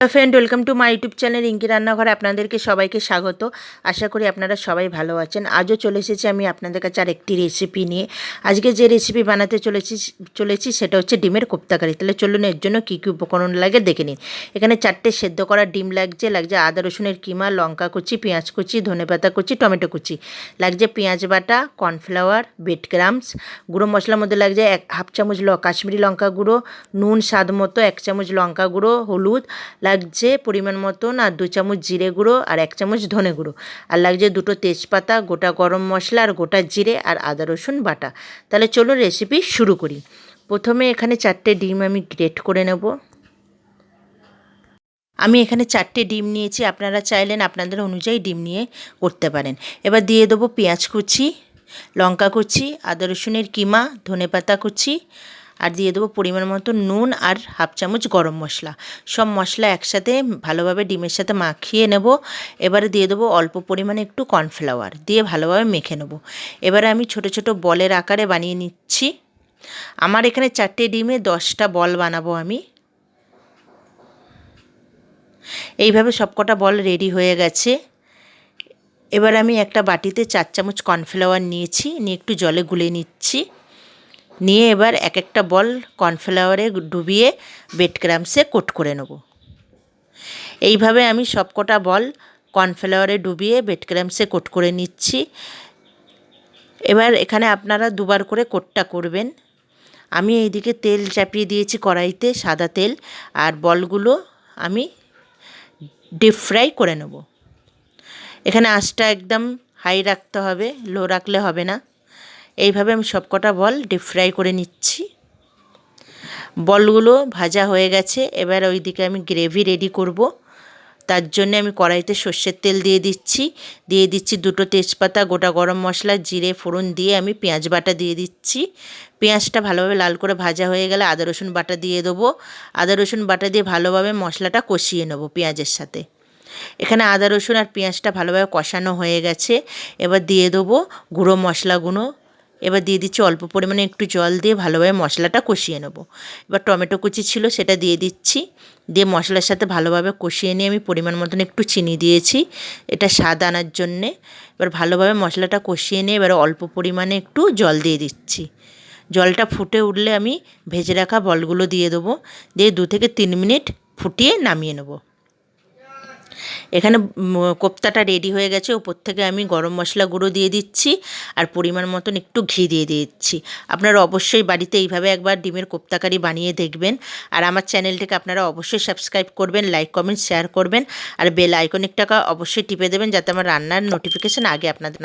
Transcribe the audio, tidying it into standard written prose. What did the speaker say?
Friend, welcome to my YouTube channel Rinki রান্নাঘরে আপনাদেরকে সবাইকে স্বাগত। আশা করি আপনারা সবাই ভালো আছেন। আজও চলে এসেছি আমি আপনাদের কাছে আর একটি রেসিপি নিয়ে। আজকে যে রেসিপি বানাতে চলেছি সেটা হচ্ছে ডিমের কোপ্তা কারি। তাহলে চলুন এর জন্য কী কী উপকরণ লাগে দেখে নিন। এখানে 4টে সেদ্ধ করা ডিম লাগছে আদা রসুনের কিমা, লঙ্কা কুচি, পেঁয়াজ কুচি, ধনেপাতা কুচি, টমেটো কুচি, লাগছে পেঁয়াজ বাটা, কর্নফ্লাওয়ার, ব্রেড ক্রাম্বস, গুঁড়ো মশলার মধ্যে লাগছে হাফ চামচ কাশ্মীরি লঙ্কা গুঁড়ো, নুন স্বাদ মতো, 1 চামচ লঙ্কা গুঁড়ো, হলুদ লাগছে পরিমাণ মতন, আর 2 চামচ জিরে গুঁড়ো আর 1 চামচ ধনে গুঁড়ো, আর লাগছে 2টো তেজপাতা, গোটা গরম মশলা আর গোটা জিরে আর আদা রসুন বাটা। তাহলে চলো রেসিপি শুরু করি। প্রথমে এখানে 4টে ডিম আমি গ্রেট করে নেব। আমি এখানে 4টে ডিম নিয়েছি, আপনারা চাইলেন আপনাদের অনুযায়ী ডিম নিয়ে করতে পারেন। এবার দিয়ে দেবো পেঁয়াজ কুচি, লঙ্কা কুচি, আদা রসুনের কিমা, ধনেপাতা কুচি, আর দিয়ে দেবো পরিমাণ মতো নুন আর হাফ চামচ গরম মশলা। সব মশলা একসাথে ভালোভাবে ডিমের সাথে মাখিয়ে নেব। এবারে দিয়ে দেবো অল্প পরিমাণে একটু কর্নফ্লাওয়ার দিয়ে ভালোভাবে মেখে নেব। এবারে আমি ছোট ছোট বলের আকারে বানিয়ে নিচ্ছি। আমার এখানে 4টে ডিমে 10টা বল বানাবো আমি। এইভাবে সবকটা বল রেডি হয়ে গেছে। এবার আমি একটা বাটিতে 4 চামচ কর্নফ্লাওয়ার নিয়েছি, নিয়ে একটু জলে গুলে নিচ্ছি। নিয়ে এবার এক একটা বল কর্নফ্লাওয়ারে ডুবিয়ে ব্রেড ক্রাম্বসে কোট করে নেব। এইভাবে আমি সবকটা বল কর্নফ্লাওয়ারে ডুবিয়ে ব্রেড ক্রাম্বসে কোট করে নিচ্ছি। এবার এখানে আপনারা দুবার করে কোটটা করবেন। আমি এইদিকে তেল চাপিয়ে দিয়েছি কড়াইতে, সাদা তেল, আর বলগুলো আমি ডিপ ফ্রাই করে নেব। এখানে আঁচটা একদম হাই রাখতে হবে, লো রাখলে হবে না। এইভাবে আমি সবকটা বল ডিপ ফ্রাই করে নিচ্ছি। বলগুলো ভাজা হয়ে গেছে। এবার ওইদিকে আমি গ্রেভি রেডি করব। তার জন্য আমি কড়াইতে সর্ষের তেল দিয়ে দিচ্ছি 2টো তেজপাতা, গোটা গরম মশলা, জিরে ফোড়ন দিয়ে আমি পেঁয়াজ বাটা দিয়ে দিচ্ছি। পেঁয়াজটা ভালোভাবে লাল করে ভাজা হয়ে গেলে আদা রসুন বাটা দিয়ে দেবো। আদা রসুন বাটা দিয়ে ভালোভাবে মশলাটা কষিয়ে নেব পেঁয়াজের সাথে। এখানে আদা রসুন আর পেঁয়াজটা ভালোভাবে কষানো হয়ে গেছে। এবার দিয়ে দেবো গুঁড়ো মশলাগুলো। এবার দিয়ে দিচ্ছি অল্প পরিমাণে একটু জল দিয়ে ভালোভাবে মশলাটা কষিয়ে নেব। এবার টমেটো কুচি ছিল সেটা দিয়ে দিচ্ছি, দিয়ে মশলার সাথে ভালোভাবে কষিয়ে নিয়ে আমি পরিমাণ মতন একটু চিনি দিয়েছি, এটা স্বাদ আনার জন্যে। এবার ভালোভাবে মশলাটা কষিয়ে নিয়ে এবার অল্প পরিমাণে একটু জল দিয়ে দিচ্ছি। জলটা ফুটে উঠলে আমি ভেজে রাখা বলগুলো দিয়ে দেবো, দিয়ে 2 থেকে 3 মিনিট ফুটিয়ে নামিয়ে নেব। এখানে কোপ্তাটা রেডি হয়ে গেছে। ওপর থেকে আমি গরম মশলা গুঁড়ো দিয়ে দিচ্ছি আর পরিমাণ মতন একটু ঘি দিয়ে দিচ্ছি। আপনারা অবশ্যই বাড়িতে এইভাবে একবার ডিমের কোপ্তা কারি বানিয়ে দেখবেন। আর আমার চ্যানেলটিকে আপনারা অবশ্যই সাবস্ক্রাইব করবেন, লাইক কমেন্ট শেয়ার করবেন, আর বেল আইকনটাকে অবশ্যই টিপে দেবেন যাতে আমার রান্নার নোটিফিকেশান আগে আপনাদের